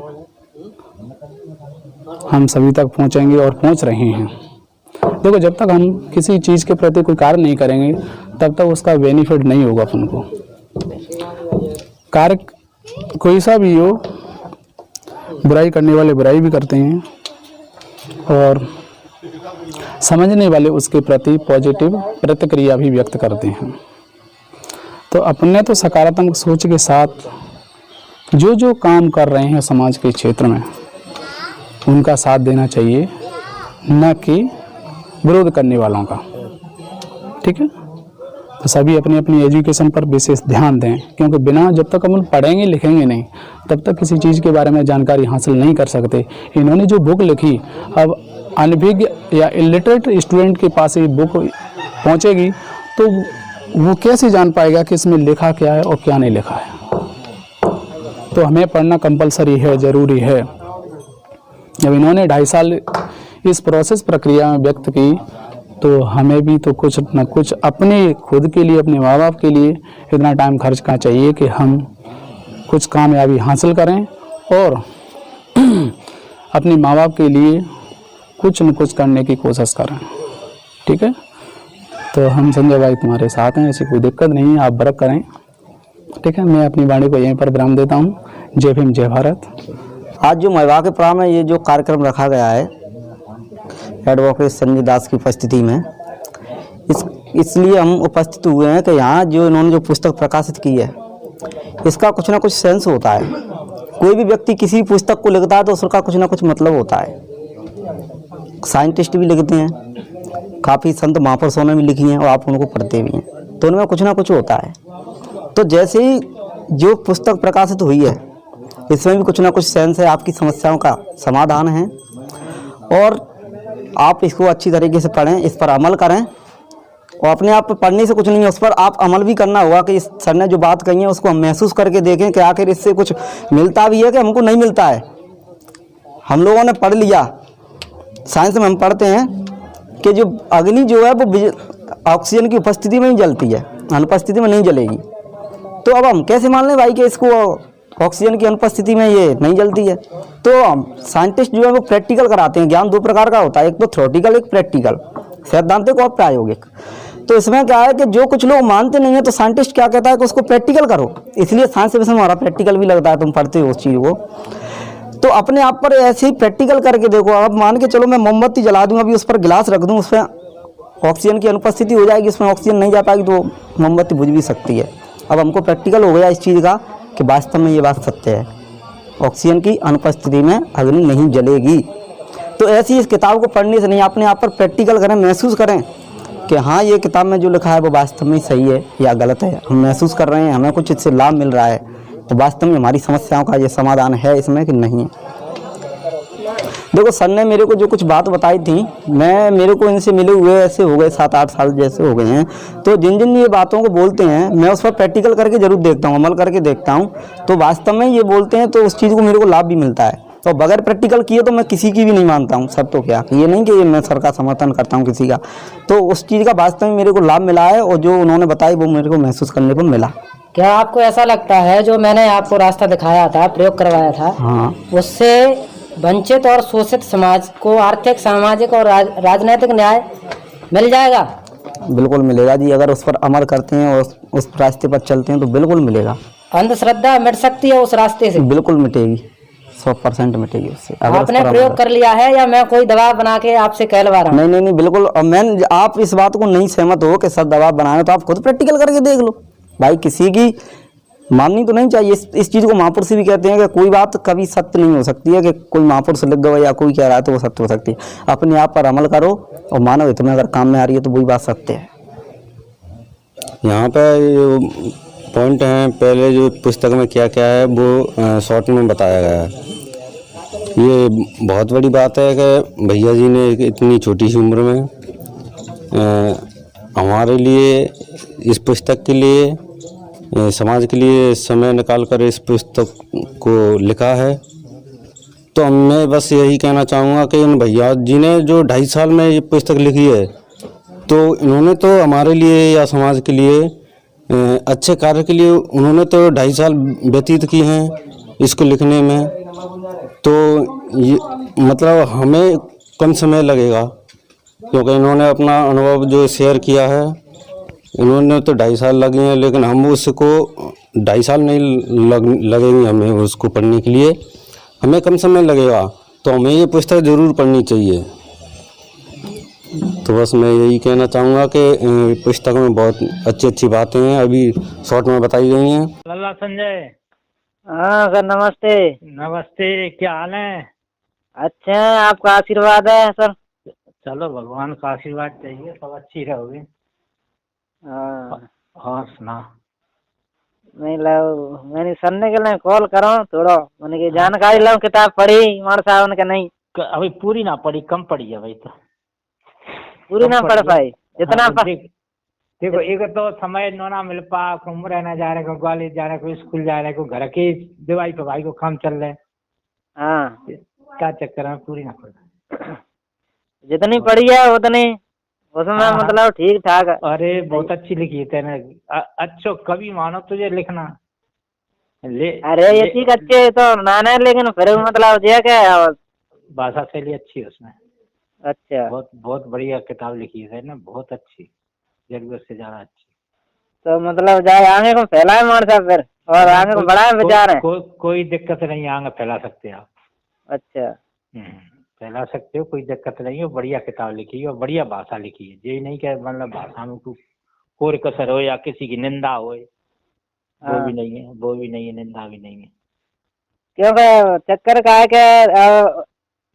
हम सभी तक पहुंचेंगे और पहुंच रहे हैं। देखो, जब तक हम किसी चीज़ के प्रति कोई कार्य नहीं करेंगे तब तक उसका बेनिफिट नहीं होगा अपन को। कार्य कोई सा भी हो, बुराई करने वाले बुराई भी करते हैं और समझने वाले उसके प्रति पॉजिटिव प्रतिक्रिया भी व्यक्त करते हैं। तो अपने तो सकारात्मक सोच के साथ जो जो काम कर रहे हैं समाज के क्षेत्र में उनका साथ देना चाहिए, न कि विरोध करने वालों का। ठीक है, तो सभी अपनी अपनी एजुकेशन पर विशेष ध्यान दें, क्योंकि बिना जब तक हम पढ़ेंगे लिखेंगे नहीं तब तक किसी चीज़ के बारे में जानकारी हासिल नहीं कर सकते। इन्होंने जो बुक लिखी, अब अनभिज्ञ या इलिटरेट स्टूडेंट के पास ये बुक पहुंचेगी तो वो कैसे जान पाएगा कि इसमें लिखा क्या है और क्या नहीं लिखा है। तो हमें पढ़ना कंपलसरी है, ज़रूरी है। जब इन्होंने 2.5 साल इस प्रोसेस प्रक्रिया में व्यक्त की तो हमें भी तो कुछ न कुछ अपने खुद के लिए, अपने माँ बाप के लिए इतना टाइम खर्च करना चाहिए कि हम कुछ कामयाबी हासिल करें और अपने माँ बाप के लिए कुछ न कुछ करने की कोशिश करें। ठीक है, तो हम संजय भाई तुम्हारे साथ हैं, ऐसी कोई दिक्कत नहीं है, आप वर्क करें। ठीक है, मैं अपनी वाणी को यहीं पर विराम देता हूँ। जय भीम, जय भारत। आज जो महेवा के प्राण में ये जो कार्यक्रम रखा गया है एडवोकेट संजय दास की उपस्थिति में, इसलिए हम उपस्थित हुए हैं कि यहाँ जो इन्होंने जो पुस्तक प्रकाशित की है इसका कुछ ना कुछ सेंस होता है। कोई भी व्यक्ति किसी पुस्तक को लिखता है तो उसका कुछ ना कुछ मतलब होता है। साइंटिस्ट भी लिखते हैं, काफ़ी संत महापुरुषों ने भी लिखी हैं और आप उनको पढ़ते भी हैं, तो उनमें कुछ ना कुछ होता है। तो जैसे ही जो पुस्तक प्रकाशित हुई है इसमें भी कुछ ना कुछ सेंस है, आपकी समस्याओं का समाधान है और आप इसको अच्छी तरीके से पढ़ें, इस पर अमल करें। और अपने आप पढ़ने से कुछ नहीं है, उस पर आप अमल भी करना होगा कि इस सर ने जो बात कही है उसको हम महसूस करके देखें कि आखिर इससे कुछ मिलता भी है कि हमको नहीं मिलता है। हम लोगों ने पढ़ लिया, साइंस में हम पढ़ते हैं कि जो अग्नि जो है वो ऑक्सीजन की उपस्थिति में ही जलती है, अनुपस्थिति में नहीं जलेगी। तो अब हम कैसे मान लें भाई कि इसको ऑक्सीजन की अनुपस्थिति में ये नहीं जलती है। तो हम साइंटिस्ट जो है वो प्रैक्टिकल कराते हैं। ज्ञान 2 प्रकार का होता है, एक तो थ्योरेटिकल, एक प्रैक्टिकल, सैद्धांतिक और प्रायोगिक। तो इसमें क्या है कि जो कुछ लोग मानते नहीं है तो साइंटिस्ट क्या कहता है कि उसको प्रैक्टिकल करो, इसलिए साइंस विषय में हमारा प्रैक्टिकल भी लगता है, तुम पढ़ते हो उस चीज़ को। तो अपने आप पर ऐसे ही प्रैक्टिकल करके देखो। अब मान के चलो मैं मोमबत्ती जला दूँ, अभी उस पर गिलास रख दूँ, उस पर ऑक्सीजन की अनुपस्थिति हो जाएगी, उसमें ऑक्सीजन नहीं जा पाएगी तो मोमबत्ती बुझ भी सकती है। अब हमको प्रैक्टिकल हो गया इस चीज़ का कि वास्तव में ये बात सत्य है, ऑक्सीजन की अनुपस्थिति में अग्नि नहीं जलेगी। तो ऐसी इस किताब को पढ़ने से नहीं, अपने आप पर प्रैक्टिकल करें, महसूस करें कि हाँ ये किताब में जो लिखा है वो वास्तव में सही है या गलत है। हम महसूस कर रहे हैं, हमें कुछ इससे लाभ मिल रहा है तो वास्तव में हमारी समस्याओं का ये समाधान है इसमें कि नहीं है। देखो सर ने मेरे को जो कुछ बात बताई थी, मेरे को इनसे मिले हुए ऐसे हो गए 7-8 साल जैसे हो गए हैं, तो जिन जिन ये बातों को बोलते हैं मैं उस पर प्रैक्टिकल करके जरूर देखता हूँ, अमल करके देखता हूँ, तो वास्तव में ये बोलते हैं तो उस चीज़ को मेरे को लाभ भी मिलता है। तो बगैर प्रैक्टिकल किए तो मैं किसी की भी नहीं मानता हूँ सर, तो क्या ये नहीं कि मैं सर का समर्थन करता हूँ किसी का, तो उस चीज़ का वास्तव में मेरे को लाभ मिला है और जो उन्होंने बताई वो मेरे को महसूस करने को मिला। क्या आपको ऐसा लगता है जो मैंने आपको रास्ता दिखाया था, प्रयोग करवाया था, हाँ, उससे वंचित और शोषित समाज को आर्थिक, सामाजिक और राजनीतिक न्याय मिल जाएगा? बिल्कुल मिलेगा जी, अगर उस पर अमल करते हैं और उस रास्ते पर चलते हैं तो बिल्कुल मिलेगा। अंधश्रद्धा मिट सकती है उस रास्ते से? बिल्कुल मिटेगी, 100% मिटेगी उससे। आपने प्रयोग कर लिया है या मैं कोई दबाव बना के आपसे कहलवा रहा हूँ? नहीं, बिल्कुल। आप इस बात को नहीं सहमत हो कि सर दबाव बनाए तो आप खुद प्रैक्टिकल करके देख लो भाई, किसी की माननी तो नहीं चाहिए। इस चीज़ को महापुरुष भी कहते हैं कि कोई बात कभी सत्य नहीं हो सकती है कि कोई महापुरुष लिख गया या कोई कह रहा है तो वो सत्य हो सकती है। अपने आप पर अमल करो और मानव हित में अगर काम में आ रही है तो वही बात सत्य है। यहाँ पर पॉइंट हैं, पहले जो पुस्तक में क्या क्या है वो शॉर्ट में बताया गया है। ये बहुत बड़ी बात है कि भैया जी ने इतनी छोटी सी उम्र में हमारे लिए इस पुस्तक के लिए, समाज के लिए समय निकाल कर इस पुस्तक को लिखा है। तो मैं बस यही कहना चाहूँगा कि इन भैया जी ने जो 2.5 साल में ये पुस्तक लिखी है, तो इन्होंने तो हमारे लिए या समाज के लिए अच्छे कार्य के लिए उन्होंने तो 2.5 साल व्यतीत किए हैं इसको लिखने में। तो ये मतलब हमें कम समय लगेगा क्योंकि इन्होंने अपना अनुभव जो शेयर किया है, इन्होंने तो 2.5 साल लगे हैं, लेकिन हम उसको 2.5 साल नहीं लगेंगे हमें उसको पढ़ने के लिए, हमें कम समय लगेगा। तो हमें ये पुस्तक ज़रूर पढ़नी चाहिए। तो बस मैं यही कहना चाहूँगा कि पुस्तक में बहुत अच्छी अच्छी बातें हैं, अभी शॉर्ट में बताई गई हैं। लल्ला संजय। हाँ सर नमस्ते। नमस्ते, क्या हाल है? अच्छे हैं, आपका आशीर्वाद है सर। चलो भगवान का आशीर्वाद चाहिए, सब अच्छी रहोगे। हाँ सुना। नहीं लो, मैंने सुनने के लिए कॉल करो थोड़ा, मैंने की जानकारी लो। किताब पढ़ी मार साहब ने? नहीं अभी पूरी ना पढ़ी, कम पढ़ी है भाई। तो पूरी ना पढ़ पाई जितना देखो, एक तो समय ना मिल पा, घूम रहना जा रहे को, कॉलेज जा रहे को, स्कूल जा रहे को, घर के दवाई पे भाई को काम चल रहे। हाँ क्या चक्कर है, पूरी ना पढ़। जितनी पढ़ी है उतनी उसमें मतलब ठीक ठाक। अरे बहुत अच्छी लिखी है तेने, अच्छो कवि मानो तुझे लिखना। अरे ये ठीक अच्छे तो नाना, लेकिन फिर मतलब ये क्या भाषा शैली अच्छी है उसमें। अच्छा, बहुत बहुत बढ़िया किताब लिखी है ना, बहुत अच्छी, जरूरत से ज्यादा अच्छी। तो मतलब जाए आगे को फैलाए मार साहब फिर, और आगे को बढ़ाए विचार है। कोई दिक्कत नहीं, आगे फैला सकते आप। अच्छा फैला सकते हो, कोई दिक्कत नहीं है। बढ़िया किताब लिखी है और बढ़िया भाषा लिखी है। ये नहीं कि मतलब भाषा में कोई कसर हो या किसी की निंदा हो, वो भी नहीं है, वो भी नहीं है, निंदा भी नहीं है। क्योंकि चक्कर का है कि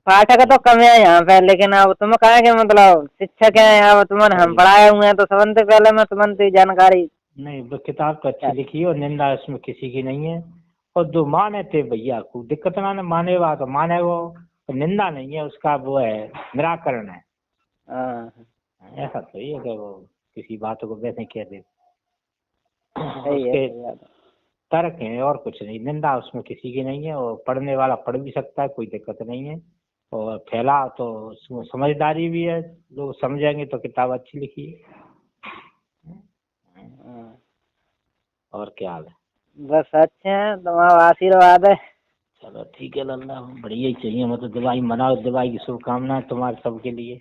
पाठक तो कम है यहाँ पे, लेकिन अब तुम कहा कि मतलब शिक्षक है, अब तुम्हें हम पढ़ाए हुए हैं तो सबसे पहले मैं तुमसे जानकारी। नहीं वो किताब तो अच्छी लिखी है और निंदा इसमें किसी की नहीं है। और जो माने थे भैया को दिक्कत ना माने वा तो माने, वो तो निंदा नहीं है उसका, वो है निराकरण है। ऐसा तो ही है कि वो किसी बात को वैसे कह दे, उसके तर्क है और कुछ नहीं। निंदा उसमें किसी की नहीं है, और पढ़ने वाला पढ़ भी सकता है, कोई दिक्कत नहीं है। और फैला तो उसमें समझदारी भी है, लोग समझेंगे तो किताब अच्छी लिखी है। और क्या हाल है? बस अच्छे हैं, तुम्हारा आशीर्वाद है। चलो ठीक है लल्ला, बढ़िया ही चाहिए। मतलब दवाई मनाओ, दवाई की शुभकामनाएं तुम्हारे सबके लिए।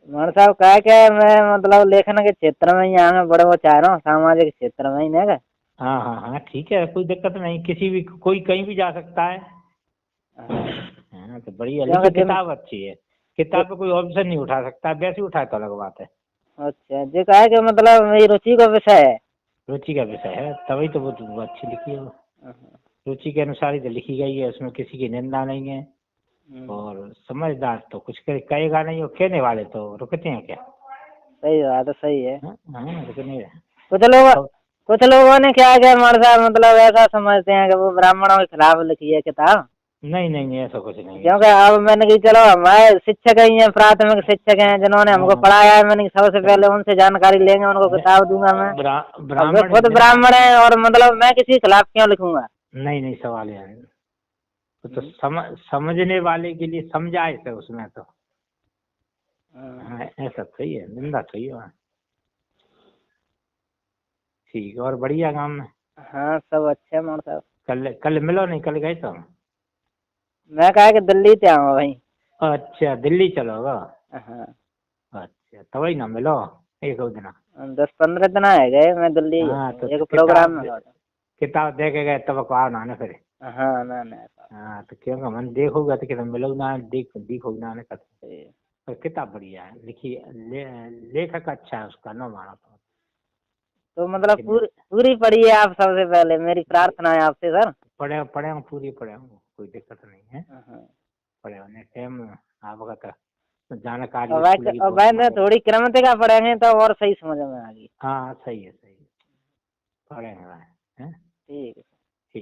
मार साहब कहा क्या, मैं मतलब लेखन के क्षेत्र में यहाँ में बड़े वो चाह रहा हूँ, सामाजिक क्षेत्र में ही नहीं। हाँ हाँ हाँ ठीक है, कोई दिक्कत नहीं, किसी भी कोई कहीं भी जा सकता है। हाँ तो बढ़िया, लेकिन किताब अच्छी है। किताब पे कोई ऑप्शन नहीं उठा सकता, वैसे उठाए तो अलग बात है। अच्छा जो कहा कि मतलब मेरी रुचि का विषय है। रुचि का विषय है तभी तो वो अच्छी लिखी है। रुचि के अनुसार ही तो लिखी गई है, उसमें किसी की निंदा नहीं है। और समझदार तो कुछ कहेगा नहीं, और कहने वाले तो रुकते हैं क्या? सही बात है, सही है। रुकने कुछ लोग कुछ लोगों ने क्या किया हमारे साथ, मतलब ऐसा समझते हैं कि वो ब्राह्मणों के खिलाफ लिखी है किताब। नहीं नहीं नहीं, ऐसा कुछ नहीं है। क्योंकि अब मैंने कि चलो हमारे शिक्षक ही हैं, प्राथमिक शिक्षक हैं जिन्होंने हमको पढ़ाया है, मैंने सबसे पहले उनसे जानकारी लेंगे, उनको किताब दूंगा मैं। ब्राह्मण खुद ब्राह्मण है और मतलब मैं किसी के खिलाफ क्यों लिखूंगा? नहीं नहीं, सवाल है तो समझने वाले के लिए समझाए थे उसमें तो। हाँ, ऐसा सही है, निंदा सही है। ठीक, और बढ़िया काम में? हाँ सब अच्छे मोर साहब। कल मिलो नहीं? कल गए तो मैं कहा कि दिल्ली से आऊँ भाई। अच्छा, दिल्ली चलोगा? हाँ। अच्छा, तो वही ना मिलो एक दो दिन। 10-15 दिन है गए मैं दिल्ली। हाँ, तो एक प्रोग्राम में किताब दे के गए तब को आओ ना फिर। हाँ ना ना। हाँ, तो क्यों मन देखोगा तो कितना मिलोग ना, देखोग ना तो किताब बढ़िया है लिखी, लेखक अच्छा है उसका, ना माना तो मतलब पूरी पढ़ी है आप? सबसे पहले मेरी प्रार्थना है आपसे सर। पढ़े पूरी पढ़े, कोई दिक्कत नहीं है। पढ़े होने टाइम आपका तो जानकारी और थोड़ी क्रमतिका पढ़ेंगे तो और सही समझ में आ गई। हाँ सही है, पढ़ेंगे। ठीक है।